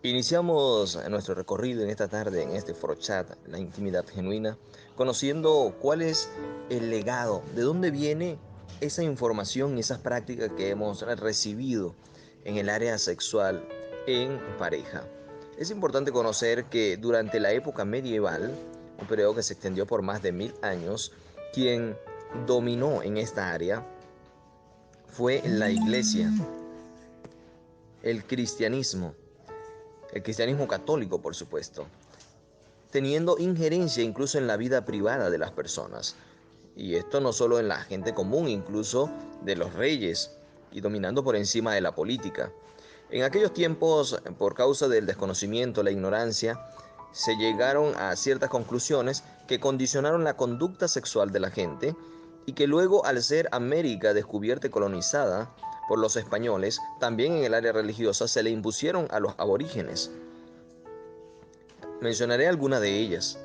Iniciamos nuestro recorrido en esta tarde, en este foro chat, la intimidad genuina, conociendo cuál es el legado, de dónde viene esa información y esas prácticas que hemos recibido en el área sexual en pareja. Es importante conocer que durante la época medieval, un periodo que se extendió por más de 1000 años, quien dominó en esta área fue la iglesia, el cristianismo. El cristianismo católico, por supuesto, teniendo injerencia incluso en la vida privada de las personas. Y esto no solo en la gente común, incluso de los reyes, y dominando por encima de la política. En aquellos tiempos, por causa del desconocimiento, la ignorancia, se llegaron a ciertas conclusiones que condicionaron la conducta sexual de la gente y que luego, al ser América descubierta y colonizada por los españoles, también en el área religiosa se le impusieron a los aborígenes. Mencionaré algunas de ellas.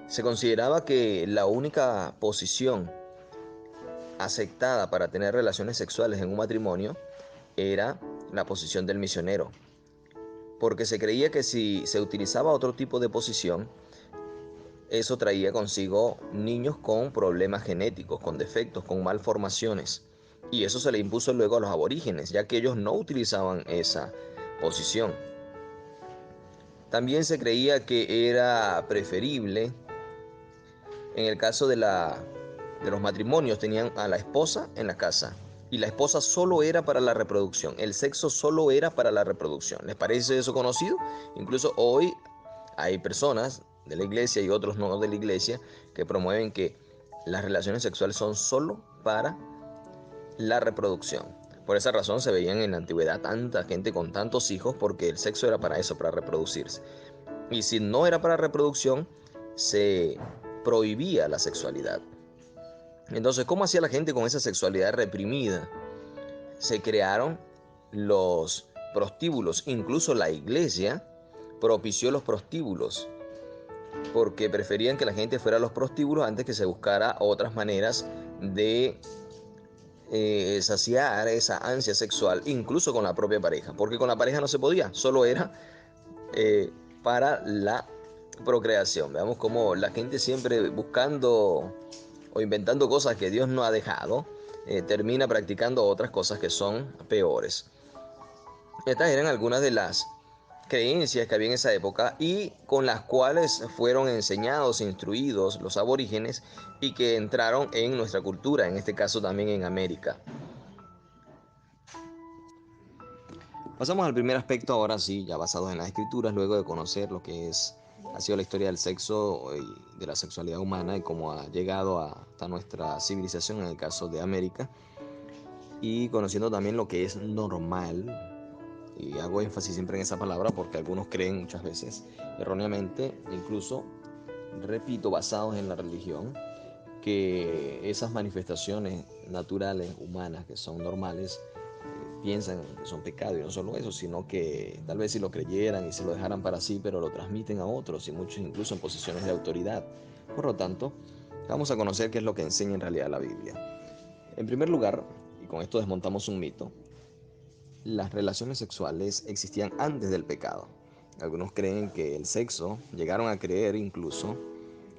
Se consideraba que la única posición aceptada para tener relaciones sexuales en un matrimonio era la posición del misionero, porque se creía que si se utilizaba otro tipo de posición, eso traía consigo niños con problemas genéticos, con defectos, con malformaciones. Y eso se le impuso luego a los aborígenes, ya que ellos no utilizaban esa posición. También se creía que era preferible, en el caso de los matrimonios, tenían a la esposa en la casa y la esposa solo era para la reproducción, el sexo solo era para la reproducción. ¿Les parece eso conocido? Incluso hoy hay personas de la iglesia y otros no de la iglesia que promueven que las relaciones sexuales son solo para la reproducción. Por esa razón se veían en la antigüedad tanta gente con tantos hijos porque el sexo era para eso, para reproducirse. Y si no era para reproducción, se prohibía la sexualidad. Entonces, ¿cómo hacía la gente con esa sexualidad reprimida? Se crearon los prostíbulos, incluso la iglesia propició los prostíbulos, porque preferían que la gente fuera a los prostíbulos antes que se buscara otras maneras de saciar esa ansia sexual, incluso con la propia pareja, porque con la pareja no se podía, solo era eh, para la procreación. Veamos cómo la gente siempre buscando o inventando cosas que Dios no ha dejado, termina practicando otras cosas que son peores. Estas eran algunas de las creencias que había en esa época y con las cuales fueron enseñados, instruidos los aborígenes y que entraron en nuestra cultura, en este caso también en América. Pasamos al primer aspecto ahora sí, ya basados en las escrituras, luego de conocer lo que ha sido la historia del sexo y de la sexualidad humana y cómo ha llegado hasta nuestra civilización en el caso de América, y conociendo también lo que es normal, y hago énfasis siempre en esa palabra porque algunos creen muchas veces erróneamente, incluso, repito, basados en la religión, que esas manifestaciones naturales, humanas, que son normales, piensan que son pecados y no solo eso, sino que tal vez si lo creyeran y se lo dejaran para sí, pero lo transmiten a otros y muchos incluso en posiciones de autoridad. Por lo tanto, vamos a conocer qué es lo que enseña en realidad la Biblia. En primer lugar, y con esto desmontamos un mito, las relaciones sexuales existían antes del pecado. Algunos creen que el sexo, llegaron a creer incluso,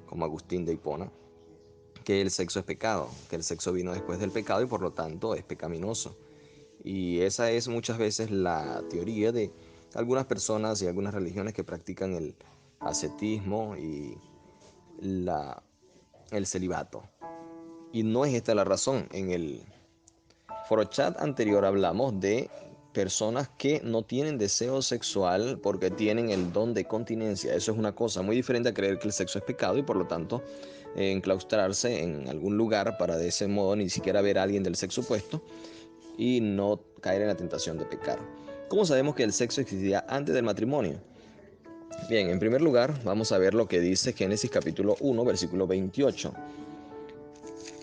como Agustín de Hipona, que el sexo es pecado, que el sexo vino después del pecado y por lo tanto es pecaminoso. Y esa es muchas veces la teoría de algunas personas y algunas religiones que practican el ascetismo y la, el celibato. Y no es esta la razón. En el forochat anterior hablamos de personas que no tienen deseo sexual porque tienen el don de continencia. Eso es una cosa muy diferente a creer que el sexo es pecado y por lo tanto enclaustrarse en algún lugar para de ese modo ni siquiera ver a alguien del sexo opuesto y no caer en la tentación de pecar. ¿Cómo sabemos que el sexo existía antes del matrimonio? Bien, en primer lugar, vamos a ver lo que dice Génesis capítulo 1, versículo 28.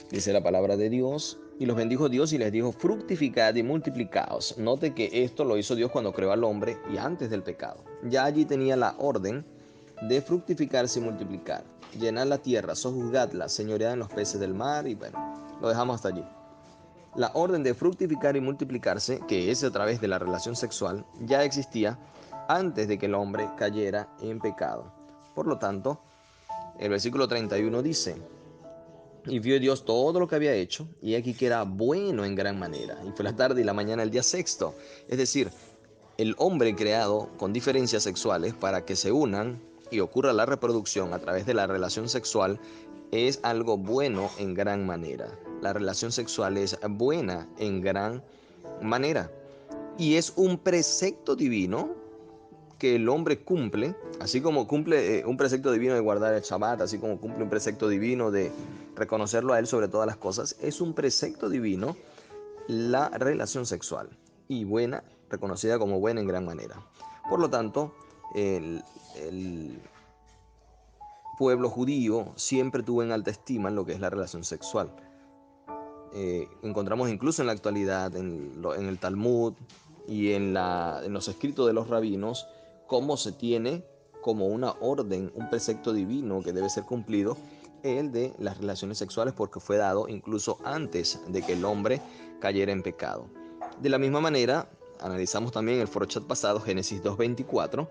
Dice la palabra de Dios, y los bendijo Dios y les dijo, fructificad y multiplicaos. Note que esto lo hizo Dios cuando creó al hombre y antes del pecado. Ya allí tenía la orden de fructificarse y multiplicar. Llenad la tierra, sojuzgadla, señoread en los peces del mar y bueno, lo dejamos hasta allí. La orden de fructificar y multiplicarse, que es a través de la relación sexual, ya existía antes de que el hombre cayera en pecado. Por lo tanto, el versículo 31 dice: y vio Dios todo lo que había hecho, y aquí que era bueno en gran manera. Y fue la tarde y la mañana el día sexto. Es decir, el hombre creado con diferencias sexuales para que se unan y ocurra la reproducción a través de la relación sexual es algo bueno en gran manera. La relación sexual es buena en gran manera. Y es un precepto divino que el hombre cumple, así como cumple un precepto divino de guardar el Shabbat, así como cumple un precepto divino de reconocerlo a él sobre todas las cosas, es un precepto divino la relación sexual y buena, reconocida como buena en gran manera. Por lo tanto, el pueblo judío siempre tuvo en alta estima lo que es la relación sexual. Encontramos incluso en la actualidad, en el Talmud y en los escritos de los rabinos, cómo se tiene como una orden, un precepto divino que debe ser cumplido, el de las relaciones sexuales, porque fue dado incluso antes de que el hombre cayera en pecado. De la misma manera, analizamos también el foro chat pasado, Génesis 2:24,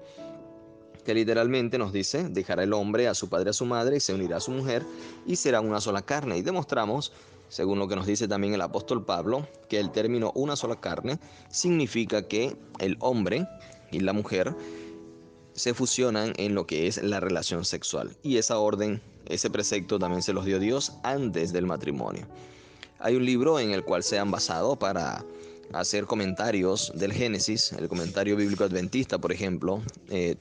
que literalmente nos dice: dejará el hombre a su padre y a su madre y se unirá a su mujer y será una sola carne. Y demostramos, según lo que nos dice también el apóstol Pablo, que el término una sola carne significa que el hombre y la mujer se fusionan en lo que es la relación sexual. Y esa orden, ese precepto también se los dio Dios antes del matrimonio. Hay un libro en el cual se han basado para hacer comentarios del Génesis. El comentario bíblico adventista, por ejemplo,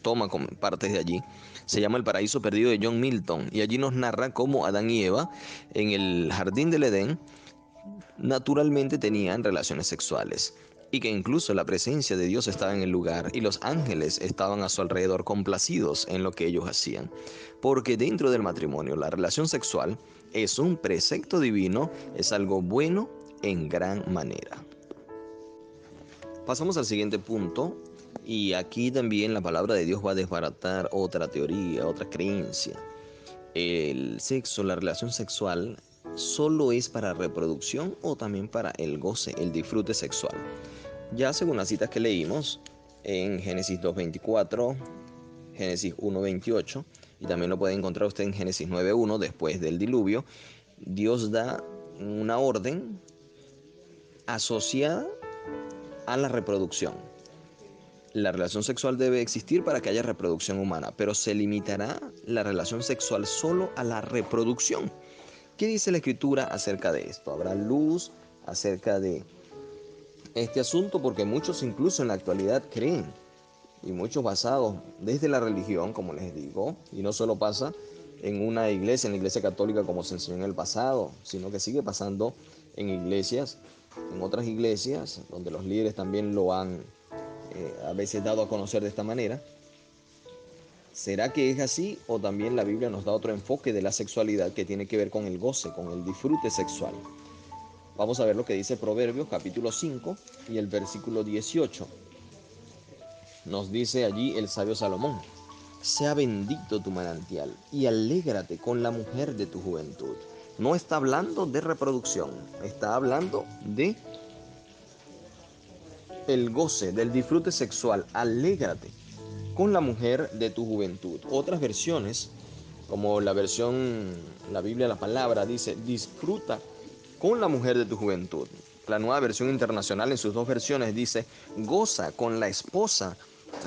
toma partes de allí. Se llama El paraíso perdido, de John Milton, y allí nos narra cómo Adán y Eva en el jardín del Edén naturalmente tenían relaciones sexuales, y que incluso la presencia de Dios estaba en el lugar y los ángeles estaban a su alrededor complacidos en lo que ellos hacían. Porque dentro del matrimonio la relación sexual es un precepto divino, es algo bueno en gran manera. Pasamos al siguiente punto, y aquí también la palabra de Dios va a desbaratar otra teoría, otra creencia. El sexo, la relación sexual, ¿solo es para reproducción o también para el goce, el disfrute sexual? Ya según las citas que leímos en Génesis 2:24, Génesis 1:28, y también lo puede encontrar usted en Génesis 9:1, después del diluvio, Dios da una orden asociada a la reproducción. La relación sexual debe existir para que haya reproducción humana, pero se limitará la relación sexual solo a la reproducción. ¿Qué dice la Escritura acerca de esto? ¿Habrá luz acerca de este asunto? Porque muchos incluso en la actualidad creen, y muchos basados desde la religión, como les digo, y no solo pasa en la iglesia católica como se enseñó en el pasado, sino que sigue pasando en iglesias, en otras iglesias, donde los líderes también lo han a veces dado a conocer de esta manera. ¿Será que es así, o también la Biblia nos da otro enfoque de la sexualidad que tiene que ver con el goce, con el disfrute sexual? Vamos a ver lo que dice Proverbios capítulo 5 y el versículo 18. Nos dice allí el sabio Salomón: sea bendito tu manantial y alégrate con la mujer de tu juventud. No está hablando de reproducción, está hablando de el goce, del disfrute sexual. Alégrate con la mujer de tu juventud. Otras versiones, como la Biblia, la palabra, dice: disfruta con la mujer de tu juventud. La Nueva Versión Internacional, en sus dos versiones, dice: goza con la esposa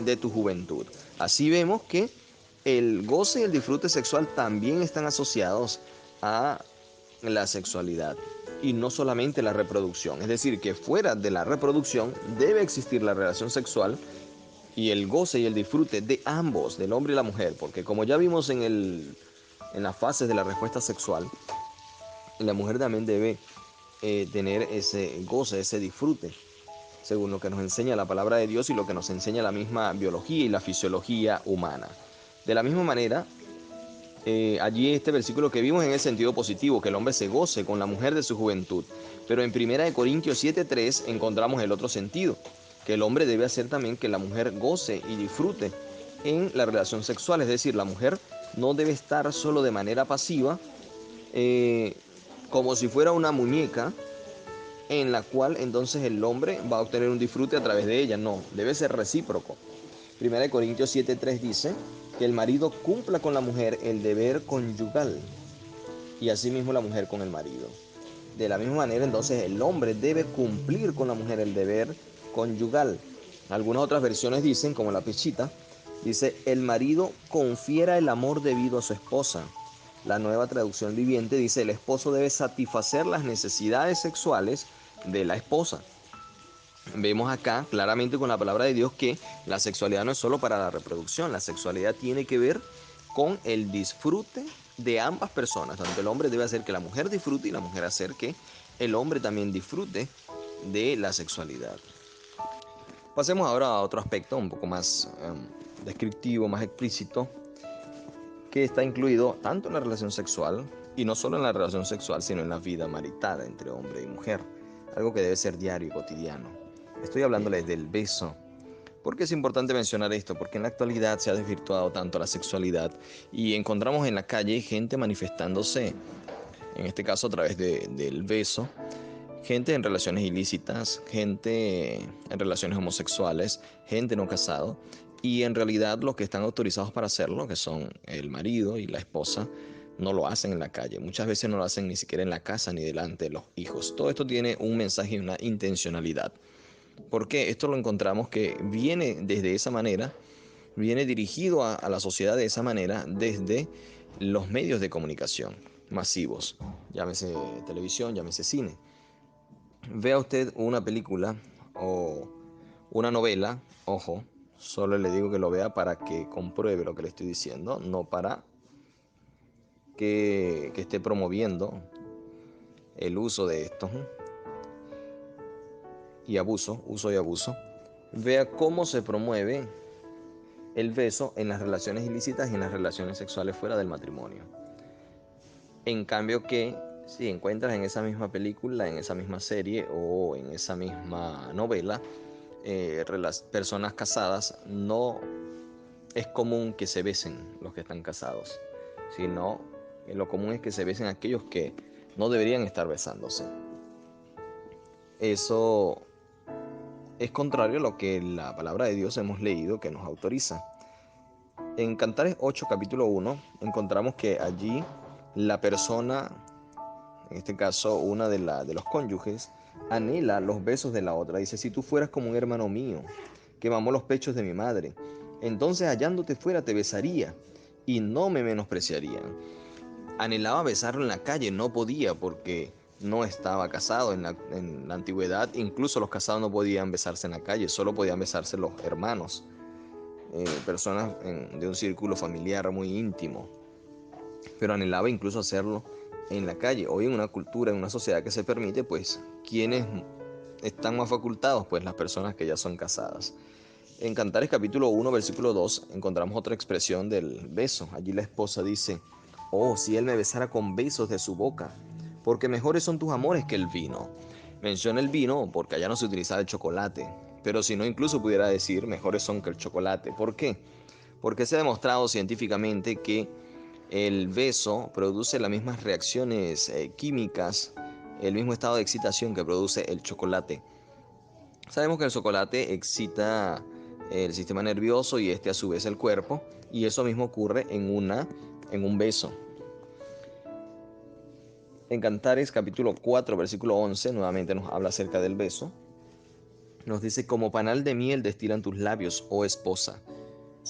de tu juventud. Así vemos que el goce y el disfrute sexual también están asociados a la sexualidad, y no solamente la reproducción. Es decir, que fuera de la reproducción debe existir la relación sexual y el goce y el disfrute de ambos, del hombre y la mujer, porque como ya vimos en las fases de la respuesta sexual, la mujer también debe tener ese goce, ese disfrute, según lo que nos enseña la palabra de Dios y lo que nos enseña la misma biología y la fisiología humana. De la misma manera, allí este versículo que vimos en el sentido positivo, que el hombre se goce con la mujer de su juventud. Pero en 1 Corintios 7:3 encontramos el otro sentido, que el hombre debe hacer también que la mujer goce y disfrute en la relación sexual. Es decir, la mujer no debe estar solo de manera pasiva, como si fuera una muñeca en la cual entonces el hombre va a obtener un disfrute a través de ella. No, debe ser recíproco. Primera de Corintios 7:3 dice que el marido cumpla con la mujer el deber conyugal y asimismo la mujer con el marido. De la misma manera, entonces, el hombre debe cumplir con la mujer el deber conyugal. Algunas otras versiones dicen, como la Pechita, dice, el marido confiera el amor debido a su esposa. La Nueva Traducción Viviente dice, el esposo debe satisfacer las necesidades sexuales de la esposa. Vemos acá claramente con la palabra de Dios que la sexualidad no es solo para la reproducción, la sexualidad tiene que ver con el disfrute de ambas personas. Tanto el hombre debe hacer que la mujer disfrute y la mujer hacer que el hombre también disfrute de la sexualidad. Pasemos ahora a otro aspecto un poco más descriptivo, más explícito, que está incluido tanto en la relación sexual y no solo en la relación sexual, sino en la vida marital entre hombre y mujer. Algo que debe ser diario y cotidiano. Estoy hablándoles del beso. ¿Por qué es importante mencionar esto? Porque en la actualidad se ha desvirtuado tanto la sexualidad y encontramos en la calle gente manifestándose, en este caso a través del beso, gente en relaciones ilícitas, gente en relaciones homosexuales, gente no casado, y en realidad los que están autorizados para hacerlo, que son el marido y la esposa, no lo hacen en la calle. Muchas veces no lo hacen ni siquiera en la casa ni delante de los hijos. Todo esto tiene un mensaje y una intencionalidad. Porque esto lo encontramos que viene desde esa manera, viene dirigido a la sociedad de esa manera desde los medios de comunicación masivos, llámese televisión, llámese cine. Vea usted una película o una novela, ojo, solo le digo que lo vea para que compruebe lo que le estoy diciendo, no para que esté promoviendo el uso de esto y abuso, uso y abuso. Vea cómo se promueve el beso en las relaciones ilícitas y en las relaciones sexuales fuera del matrimonio. En cambio que si encuentras en esa misma película, en esa misma serie o en esa misma novela, las personas casadas, no es común que se besen los que están casados, sino lo común es que se besen aquellos que no deberían estar besándose. Eso es contrario a lo que la palabra de Dios hemos leído que nos autoriza. En Cantares 8, capítulo 1, encontramos que allí la persona, en este caso una de los cónyuges, anhela los besos de la otra. Dice, si tú fueras como un hermano mío, que mamó los pechos de mi madre, entonces hallándote fuera te besaría y no me menospreciaría. Anhelaba besarlo en la calle, no podía porque no estaba casado en la antigüedad. Incluso los casados no podían besarse en la calle, solo podían besarse los hermanos, personas de un círculo familiar muy íntimo. Pero anhelaba incluso hacerlo en la calle. Hoy en una cultura, en una sociedad que se permite, pues, ¿quiénes están más facultados? Pues las personas que ya son casadas. En Cantares capítulo 1, versículo 2, encontramos otra expresión del beso. Allí la esposa dice, oh, si él me besara con besos de su boca, porque mejores son tus amores que el vino. Menciona el vino porque allá no se utilizaba el chocolate, pero si no, incluso pudiera decir, mejores son que el chocolate. ¿Por qué? Porque se ha demostrado científicamente que el beso produce las mismas reacciones químicas, el mismo estado de excitación que produce el chocolate. Sabemos que el chocolate excita el sistema nervioso y este a su vez el cuerpo, y eso mismo ocurre en un beso. En Cantares capítulo 4 versículo 11 nuevamente nos habla acerca del beso. Nos dice, como panal de miel destilan tus labios, oh esposa.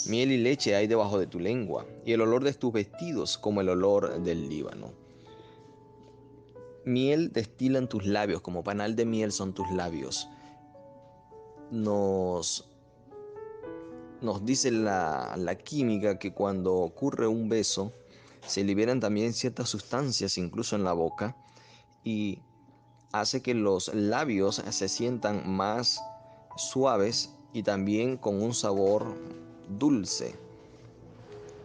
Miel y leche hay debajo de tu lengua, y el olor de tus vestidos como el olor del Líbano. Miel destilan tus labios, como panal de miel son tus labios. Nos dice la química que cuando ocurre un beso, se liberan también ciertas sustancias, incluso en la boca, y hace que los labios se sientan más suaves y también con un sabor dulce.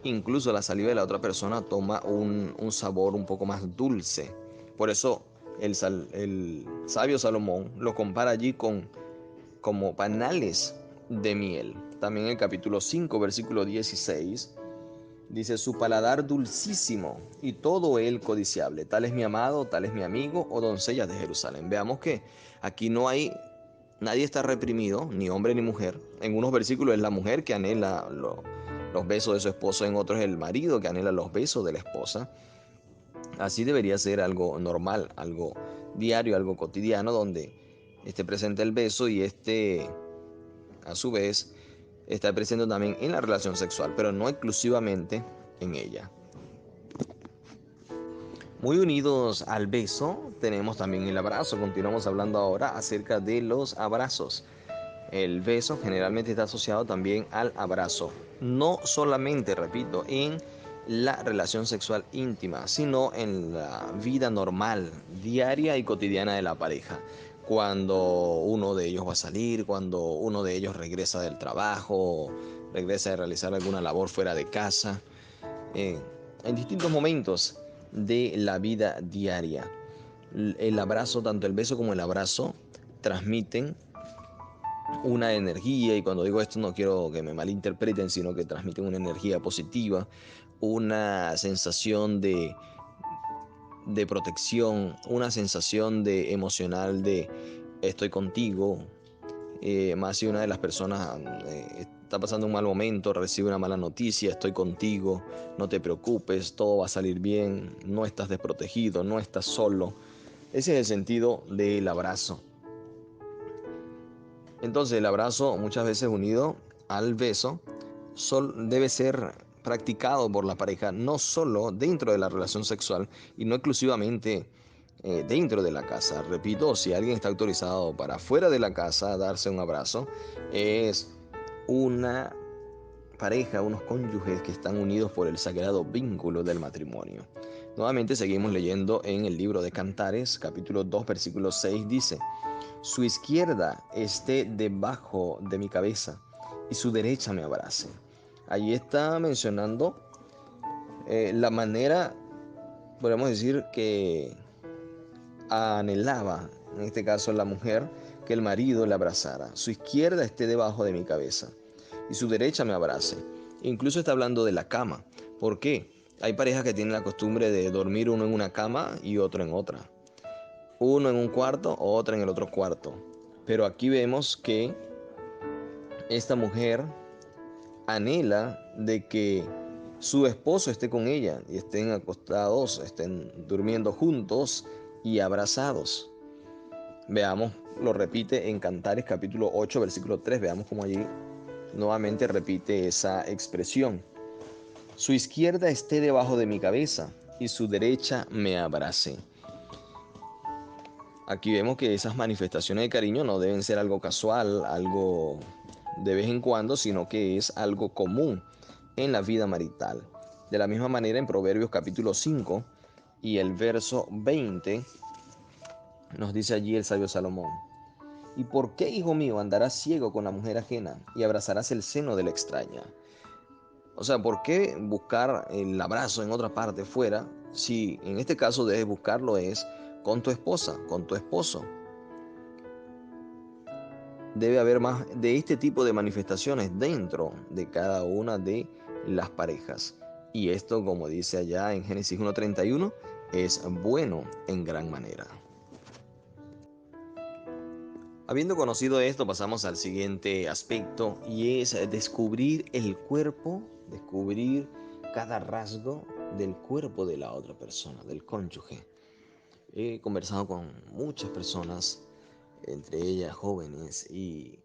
Incluso la saliva de la otra persona toma un sabor un poco más dulce. Por eso el sabio Salomón lo compara allí como panales de miel. También en el capítulo 5, versículo 16, dice, su paladar dulcísimo y todo él codiciable. Tal es mi amado, tal es mi amigo, o doncellas de Jerusalén. Veamos que aquí no hay Nadie está reprimido, ni hombre ni mujer. En unos versículos es la mujer que anhela los besos de su esposo, en otros es el marido que anhela los besos de la esposa. Así debería ser algo normal, algo diario, algo cotidiano, donde esté presente el beso y a su vez, está presente también en la relación sexual, pero no exclusivamente en ella. Muy unidos al beso, tenemos también el abrazo. Continuamos hablando ahora acerca de los abrazos. El beso generalmente está asociado también al abrazo. No solamente, repito, en la relación sexual íntima, sino en la vida normal, diaria y cotidiana de la pareja. Cuando uno de ellos va a salir, cuando uno de ellos regresa del trabajo, regresa de realizar alguna labor fuera de casa, eh, en distintos momentos de la vida diaria. El abrazo, tanto el beso como el abrazo, transmiten una energía, y cuando digo esto no quiero que me malinterpreten, sino que transmiten una energía positiva, una sensación de protección, una sensación de emocional de estoy contigo. Más si una de las personas está pasando un mal momento, recibe una mala noticia, estoy contigo, no te preocupes, todo va a salir bien, no estás desprotegido, no estás solo. Ese es el sentido del abrazo. Entonces el abrazo, muchas veces unido al beso, debe ser practicado por la pareja no solo dentro de la relación sexual y no exclusivamente dentro de la casa. Repito, si alguien está autorizado para fuera de la casa darse un abrazo, es una pareja, unos cónyuges que están unidos por el sagrado vínculo del matrimonio. Nuevamente seguimos leyendo en el libro de Cantares, capítulo 2, versículo 6, dice: su izquierda esté debajo de mi cabeza y su derecha me abrace. Allí está mencionando la manera, podemos decir, que anhelaba, en este caso la mujer, que el marido le abrazara. Su izquierda esté debajo de mi cabeza y su derecha me abrace. Incluso está hablando de la cama. ¿Por qué? Hay parejas que tienen la costumbre de dormir uno en una cama y otro en otra. Uno en un cuarto, otra en el otro cuarto. Pero aquí vemos que esta mujer anhela de que su esposo esté con ella y estén acostados, estén durmiendo juntos y abrazados. Veamos, lo repite en Cantares capítulo 8, versículo 3. Veamos cómo allí nuevamente repite esa expresión. Su izquierda esté debajo de mi cabeza y su derecha me abrace. Aquí vemos que esas manifestaciones de cariño no deben ser algo casual, algo de vez en cuando, sino que es algo común en la vida marital. De la misma manera, en Proverbios capítulo 5 y el verso 20, nos dice allí el sabio Salomón: ¿y por qué, hijo mío, andarás ciego con la mujer ajena y abrazarás el seno de la extraña? O sea, ¿por qué buscar el abrazo en otra parte fuera si en este caso debes buscarlo es con tu esposa, con tu esposo? Debe haber más de este tipo de manifestaciones dentro de cada una de las parejas. Y esto, como dice allá en Génesis 1:31, es bueno en gran manera. Habiendo conocido esto, pasamos al siguiente aspecto y es descubrir el cuerpo, descubrir cada rasgo del cuerpo de la otra persona, del cónyuge. He conversado con muchas personas, entre ellas jóvenes y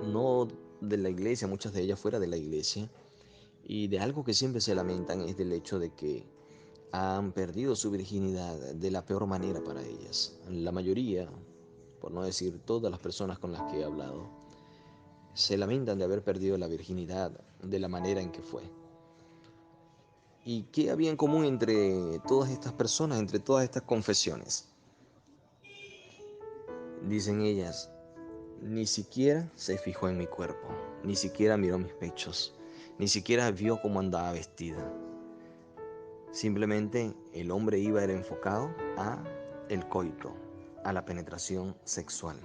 no de la iglesia, muchas de ellas fuera de la iglesia, y de algo que siempre se lamentan es del hecho de que han perdido su virginidad de la peor manera para ellas. La mayoría, por no decir todas las personas con las que he hablado, se lamentan de haber perdido la virginidad de la manera en que fue. ¿Y qué había en común entre todas estas personas, entre todas estas confesiones? Dicen ellas: ni siquiera se fijó en mi cuerpo, ni siquiera miró mis pechos, ni siquiera vio cómo andaba vestida. Simplemente el hombre iba era enfocado a el coito, a la penetración sexual.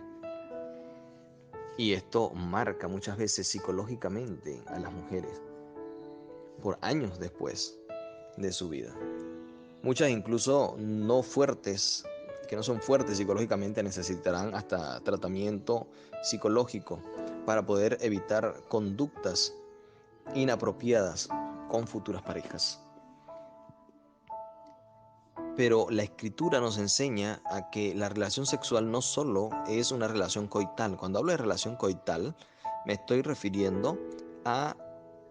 Y esto marca muchas veces psicológicamente a las mujeres por años después de su vida. Muchas incluso no fuertes que no son fuertes psicológicamente necesitarán hasta tratamiento psicológico para poder evitar conductas inapropiadas con futuras parejas. Pero la escritura nos enseña a que la relación sexual no solo es una relación coital. Cuando hablo de relación coital, me estoy refiriendo a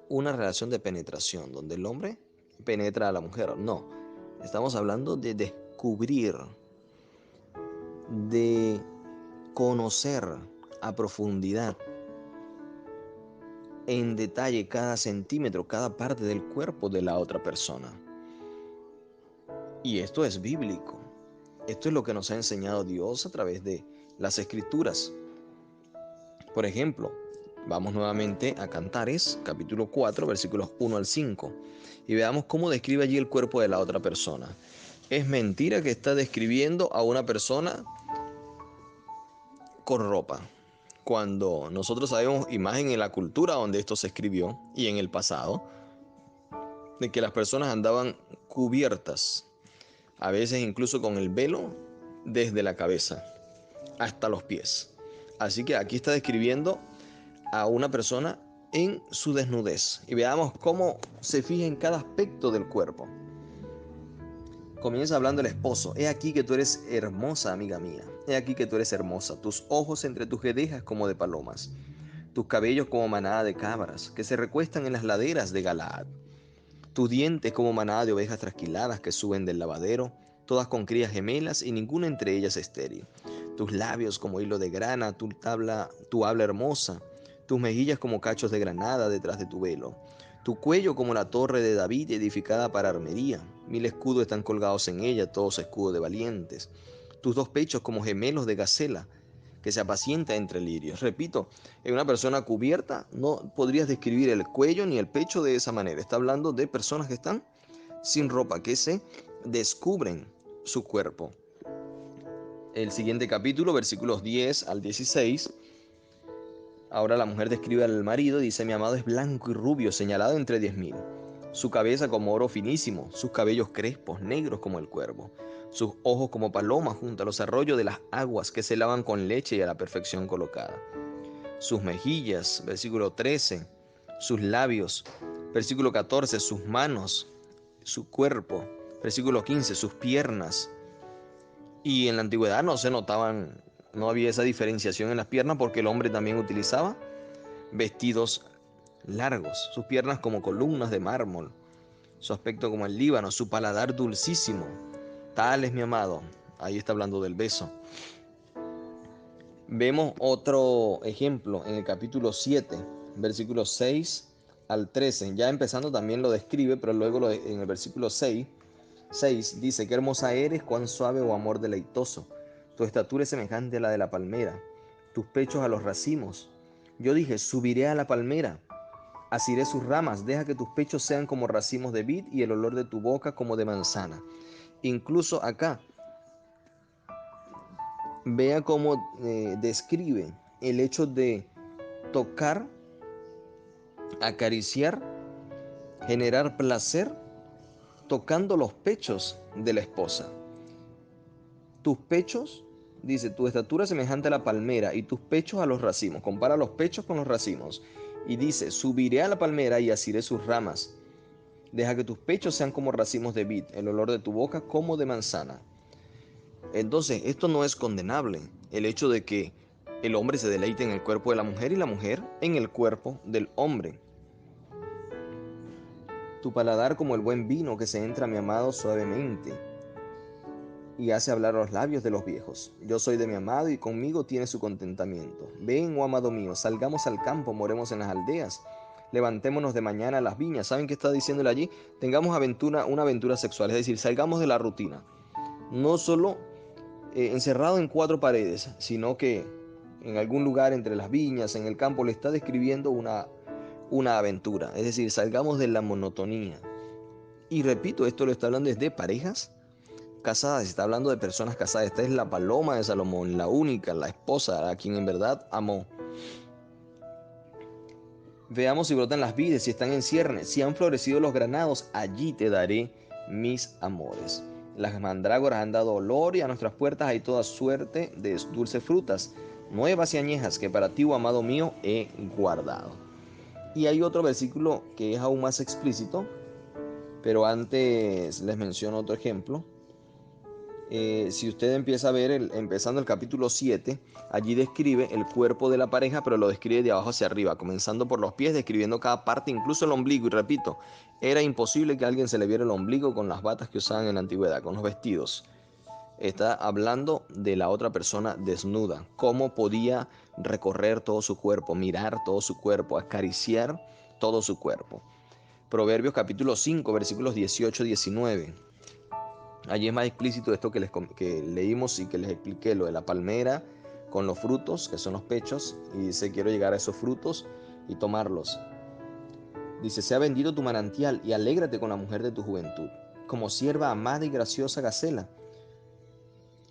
una relación de penetración, donde el hombre penetra a la mujer. No, estamos hablando de descubrir, de conocer a profundidad, en detalle, cada centímetro, cada parte del cuerpo de la otra persona. Y esto es bíblico. Esto es lo que nos ha enseñado Dios a través de las Escrituras. Por ejemplo, vamos nuevamente a Cantares, capítulo 4, versículos 1 al 5, y veamos cómo describe allí el cuerpo de la otra persona. Es mentira que está describiendo a una persona con ropa, cuando nosotros sabemos, y más en la cultura donde esto se escribió y en el pasado, de que las personas andaban cubiertas, a veces incluso con el velo desde la cabeza hasta los pies. Así que aquí está describiendo a una persona en su desnudez. Y veamos cómo se fija en cada aspecto del cuerpo. Comienza hablando el esposo. He aquí que tú eres hermosa, amiga mía. He aquí que tú eres hermosa. Tus ojos entre tus guedejas como de palomas. Tus cabellos como manada de cabras, que se recuestan en las laderas de Galaad. Tus dientes como manada de ovejas trasquiladas que suben del lavadero, todas con crías gemelas y ninguna entre ellas estéril. Tus labios como hilo de grana, tu habla hermosa, tus mejillas como cachos de granada detrás de tu velo. Tu cuello como la torre de David edificada para armería. 1000 escudos están colgados en ella, todos escudos de valientes. Tus dos pechos como gemelos de gacela, que se apacienta entre lirios. Repito, en una persona cubierta no podrías describir el cuello ni el pecho de esa manera. Está hablando de personas que están sin ropa, que se descubren su cuerpo. El siguiente capítulo, versículos 10 al 16. Ahora la mujer describe al marido, dice: mi amado es blanco y rubio, señalado entre 10.000. Su cabeza como oro finísimo, sus cabellos crespos, negros como el cuervo, sus ojos como palomas junto a los arroyos de las aguas que se lavan con leche y a la perfección colocada. Sus mejillas, versículo 13, sus labios, versículo 14, sus manos, su cuerpo, versículo 15, sus piernas. Y en la antigüedad no se notaban, no había esa diferenciación en las piernas porque el hombre también utilizaba vestidos largos, sus piernas como columnas de mármol, su aspecto como el Líbano, su paladar dulcísimo. Tal es mi amado. Ahí está hablando del beso. Vemos otro ejemplo en el capítulo 7, versículos 6 al 13. Ya empezando también lo describe, pero luego en el versículo 6 dice: qué hermosa eres, cuán suave, oh amor deleitoso. Tu estatura es semejante a la de la palmera, tus pechos a los racimos. Yo dije: subiré a la palmera, asiré sus ramas, deja que tus pechos sean como racimos de vid y el olor de tu boca como de manzana. Incluso acá, vea cómo describe el hecho de tocar, acariciar, generar placer, tocando los pechos de la esposa. Tus pechos, dice, tu estatura es semejante a la palmera y tus pechos a los racimos. Compara los pechos con los racimos. Y dice: subiré a la palmera y asiré sus ramas. Deja que tus pechos sean como racimos de vid, el olor de tu boca como de manzana. Entonces, esto no es condenable, el hecho de que el hombre se deleite en el cuerpo de la mujer y la mujer en el cuerpo del hombre. Tu paladar como el buen vino que se entra, mi amado, suavemente y hace hablar los labios de los viejos. Yo soy de mi amado y conmigo tiene su contentamiento. Ven, oh amado mío, salgamos al campo, moremos en las aldeas. Levantémonos de mañana a las viñas. ¿Saben qué está diciéndole allí? Tengamos una aventura sexual, es decir, salgamos de la rutina. No solo encerrado en 4 paredes, sino que en algún lugar entre las viñas, en el campo, le está describiendo una aventura. Es decir, salgamos de la monotonía. Y repito, esto lo está hablando desde parejas casadas, está hablando de personas casadas. Esta es la paloma de Salomón, la única, la esposa a quien en verdad amó. Veamos si brotan las vides, si están en ciernes, si han florecido los granados, allí te daré mis amores. Las mandrágoras han dado olor y a nuestras puertas hay toda suerte de dulces frutas, nuevas y añejas que para ti, oh amado mío, he guardado. Y hay otro versículo que es aún más explícito, pero antes les menciono otro ejemplo. Si usted empieza a ver, empezando el capítulo 7, allí describe el cuerpo de la pareja, pero lo describe de abajo hacia arriba, comenzando por los pies, describiendo cada parte, incluso el ombligo. Y repito, era imposible que a alguien se le viera el ombligo con las batas que usaban en la antigüedad, con los vestidos. Está hablando de la otra persona desnuda, cómo podía recorrer todo su cuerpo, mirar todo su cuerpo, acariciar todo su cuerpo. Proverbios capítulo 5, versículos 18-19. Allí es más explícito esto que leímos y que les expliqué, lo de la palmera con los frutos, que son los pechos, y dice, quiero llegar a esos frutos y tomarlos. Dice, sea bendito tu manantial y alégrate con la mujer de tu juventud, como sierva amada y graciosa gacela.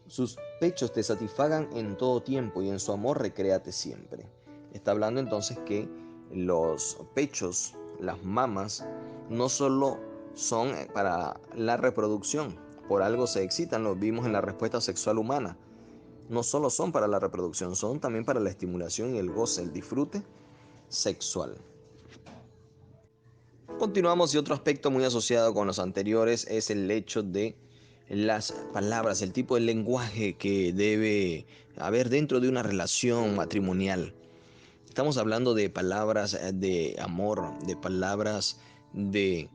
Sus pechos te satisfagan en todo tiempo y en su amor recréate siempre. Está hablando entonces que los pechos, las mamas, no solo son para la reproducción, por algo se excitan, lo vimos en la respuesta sexual humana. No solo son para la reproducción, son también para la estimulación y el goce, el disfrute sexual. Continuamos y otro aspecto muy asociado con los anteriores es el hecho de las palabras, el tipo de lenguaje que debe haber dentro de una relación matrimonial. Estamos hablando de palabras de amor, de palabras de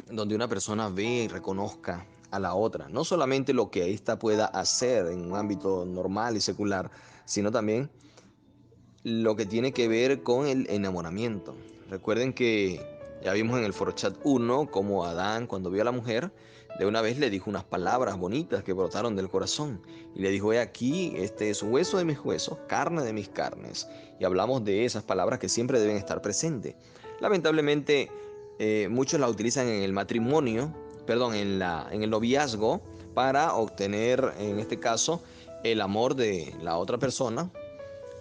donde una persona ve y reconozca a la otra, no solamente lo que ésta pueda hacer en un ámbito normal y secular, sino también lo que tiene que ver con el enamoramiento. Recuerden que ya vimos en el Forchat 1 cómo Adán, cuando vio a la mujer, de una vez le dijo unas palabras bonitas que brotaron del corazón. Y le dijo, he aquí, este es hueso de mis huesos, carne de mis carnes. Y hablamos de esas palabras que siempre deben estar presentes. Lamentablemente, muchos la utilizan en el matrimonio, perdón, en el noviazgo, para obtener, en este caso, el amor de la otra persona.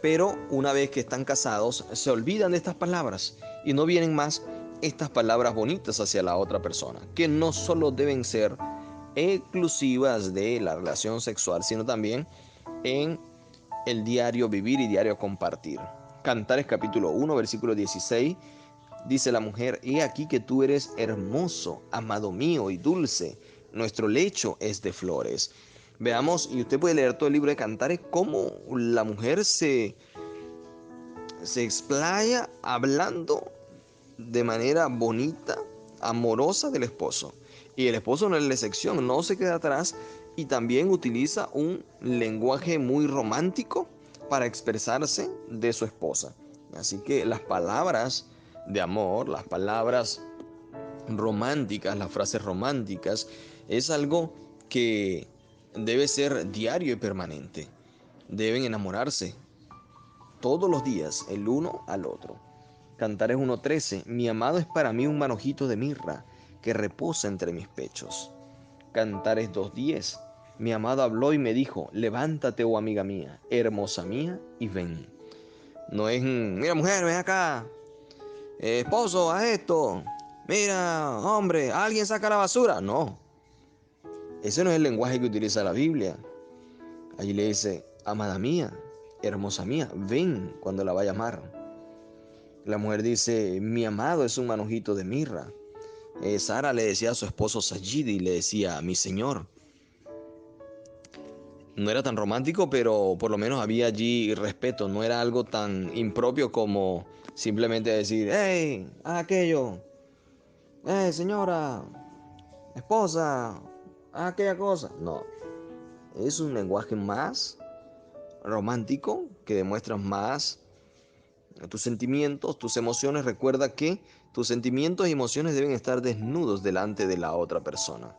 Pero una vez que están casados, se olvidan de estas palabras y no vienen más estas palabras bonitas hacia la otra persona, que no solo deben ser exclusivas de la relación sexual, sino también en el diario vivir y diario compartir. Cantares capítulo 1, versículo 16, dice la mujer, he aquí que tú eres hermoso, amado mío y dulce, nuestro lecho es de flores. Veamos, y usted puede leer todo el libro de Cantares, cómo la mujer se explaya hablando de manera bonita, amorosa del esposo. Y el esposo no es la excepción, no se queda atrás y también utiliza un lenguaje muy romántico para expresarse de su esposa. Así que las palabras de amor, las palabras románticas, las frases románticas, es algo que debe ser diario y permanente. Deben enamorarse todos los días el uno al otro. Cantares 1:13, mi amado es para mí un manojito de mirra que reposa entre mis pechos. Cantares 2:10, mi amado habló y me dijo, levántate, oh amiga mía, hermosa mía, y ven. No es, mira mujer, ven acá, esposo, haz esto, mira, hombre, alguien saca la basura. No, ese no es el lenguaje que utiliza la Biblia. Allí le dice, amada mía, hermosa mía, ven cuando la va a llamar. La mujer dice, mi amado es un manojito de mirra. Sara le decía a su esposo Sayidi, le decía, mi señor. No era tan romántico, pero por lo menos había allí respeto. No era algo tan impropio como simplemente decir, hey, haz aquello. Hey, señora, esposa, haz aquella cosa. No, es un lenguaje más romántico que demuestra más tus sentimientos, tus emociones. Recuerda que tus sentimientos y emociones deben estar desnudos delante de la otra persona.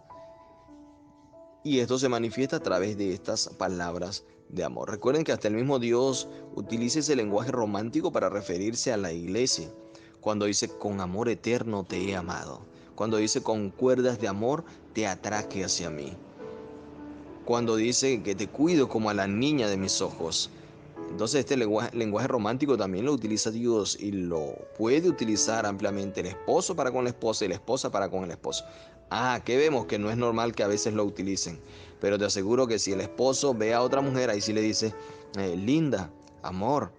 Y esto se manifiesta a través de estas palabras de amor. Recuerden que hasta el mismo Dios utiliza ese lenguaje romántico para referirse a la iglesia. Cuando dice, con amor eterno te he amado. Cuando dice, con cuerdas de amor te atraque hacia mí. Cuando dice que te cuido como a la niña de mis ojos. Entonces este lenguaje romántico también lo utiliza Dios y lo puede utilizar ampliamente el esposo para con la esposa y la esposa para con el esposo. Que vemos que no es normal que a veces lo utilicen. Pero te aseguro que si el esposo ve a otra mujer, ahí sí le dice, linda, amor.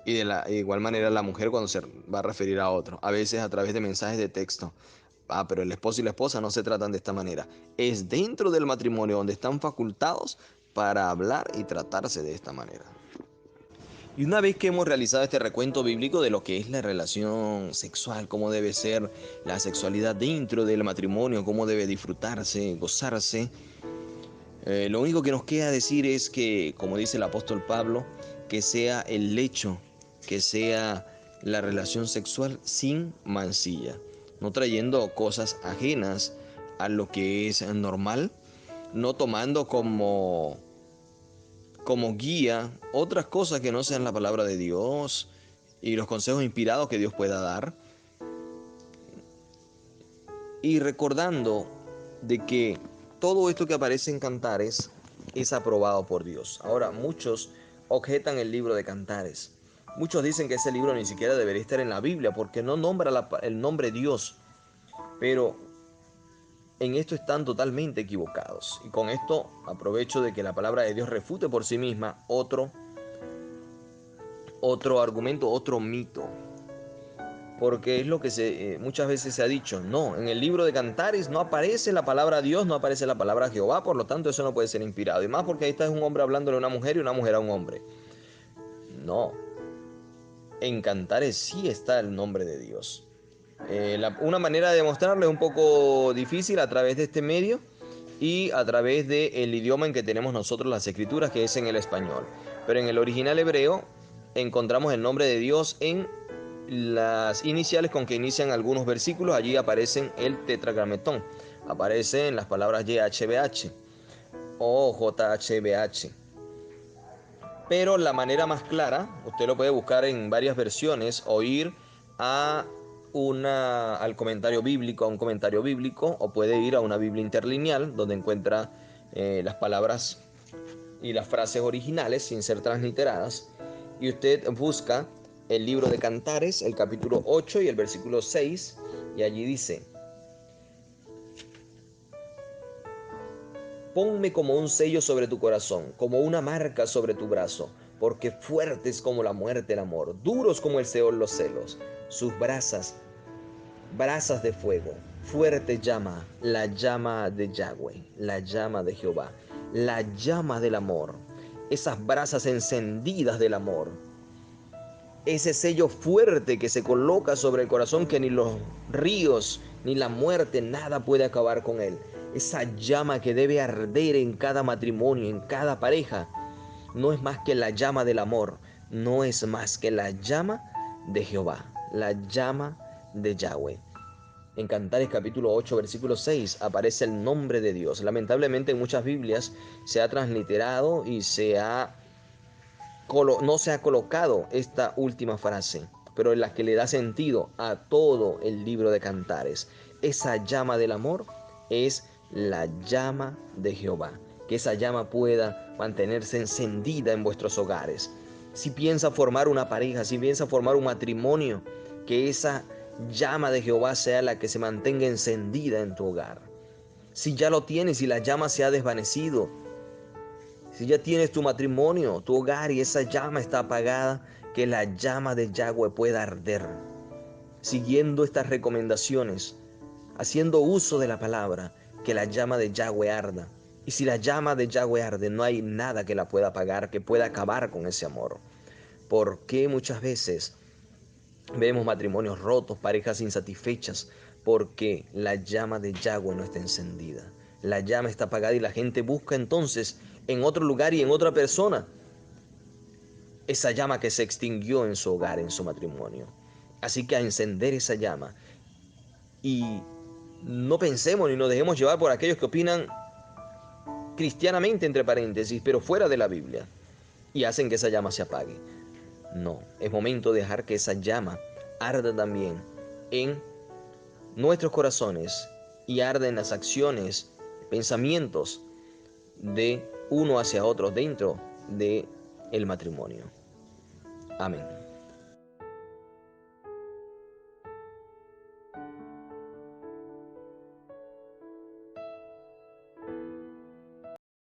Y de la igual manera la mujer cuando se va a referir a otro, a veces a través de mensajes de texto. Pero el esposo y la esposa no se tratan de esta manera. Es dentro del matrimonio donde están facultados para hablar y tratarse de esta manera. Y una vez que hemos realizado este recuento bíblico de lo que es la relación sexual, cómo debe ser la sexualidad dentro del matrimonio, cómo debe disfrutarse, gozarse, lo único que nos queda decir es que, como dice el apóstol Pablo, que sea el lecho, que sea la relación sexual sin mancilla, no trayendo cosas ajenas a lo que es normal, no tomando como guía otras cosas que no sean la palabra de Dios y los consejos inspirados que Dios pueda dar, y recordando de que todo esto que aparece en Cantares es aprobado por Dios. Ahora, muchos objetan el libro de Cantares. Muchos dicen que ese libro ni siquiera debería estar en la Biblia porque no nombra el nombre Dios. Pero en esto están totalmente equivocados. Y con esto aprovecho de que la palabra de Dios refute por sí misma otro argumento, otro mito. Porque es lo que muchas veces se ha dicho. No, en el libro de Cantares no aparece la palabra Dios, no aparece la palabra Jehová, por lo tanto eso no puede ser inspirado. Y más porque ahí está un hombre hablándole a una mujer y una mujer a un hombre. No, en Cantares sí está el nombre de Dios. Una manera de demostrarlo es un poco difícil a través de este medio y a través del idioma en que tenemos nosotros las escrituras, que es en el español. Pero en el original hebreo encontramos el nombre de Dios en las iniciales con que inician algunos versículos. Allí aparecen el tetragrametón, aparecen las palabras YHWH o JHWH. Pero la manera más clara, usted lo puede buscar en varias versiones o ir al comentario bíblico, a un comentario bíblico, o puede ir a una Biblia interlineal donde encuentra las palabras y las frases originales sin ser transliteradas, y usted busca el libro de Cantares, el capítulo 8 y el versículo 6, y allí dice: ponme como un sello sobre tu corazón, como una marca sobre tu brazo, porque fuerte es como la muerte el amor, duros como el Seol los celos, sus brasas de fuego, fuerte llama, la llama de Yahweh, la llama de Jehová, la llama del amor, esas brasas encendidas del amor, ese sello fuerte que se coloca sobre el corazón que ni los ríos ni la muerte, nada puede acabar con él. Esa llama que debe arder en cada matrimonio, en cada pareja, no es más que la llama del amor, no es más que la llama de Jehová, la llama de Yahweh. En Cantares capítulo 8, versículo 6 aparece el nombre de Dios. Lamentablemente en muchas Biblias se ha transliterado y no se ha colocado esta última frase, pero en la que le da sentido a todo el libro de Cantares. Esa llama del amor es la llama de Jehová. Que esa llama pueda mantenerse encendida en vuestros hogares. Si piensa formar una pareja, si piensa formar un matrimonio, que esa llama de Jehová sea la que se mantenga encendida en tu hogar. Si ya lo tienes y la llama se ha desvanecido, si ya tienes tu matrimonio, tu hogar y esa llama está apagada, que la llama de Yahweh pueda arder. Siguiendo estas recomendaciones, haciendo uso de la palabra, que la llama de Yahweh arda. Y si la llama de Yahweh arde, no hay nada que la pueda apagar, que pueda acabar con ese amor. Porque muchas veces vemos matrimonios rotos, parejas insatisfechas, porque la llama de Yahweh no está encendida. La llama está apagada y la gente busca entonces en otro lugar y en otra persona esa llama que se extinguió en su hogar, en su matrimonio. Así que a encender esa llama, y no pensemos ni nos dejemos llevar por aquellos que opinan cristianamente, entre paréntesis, pero fuera de la Biblia, y hacen que esa llama se apague. No, es momento de dejar que esa llama arda también en nuestros corazones y arda en las acciones, pensamientos de uno hacia otro dentro de el matrimonio. Amén.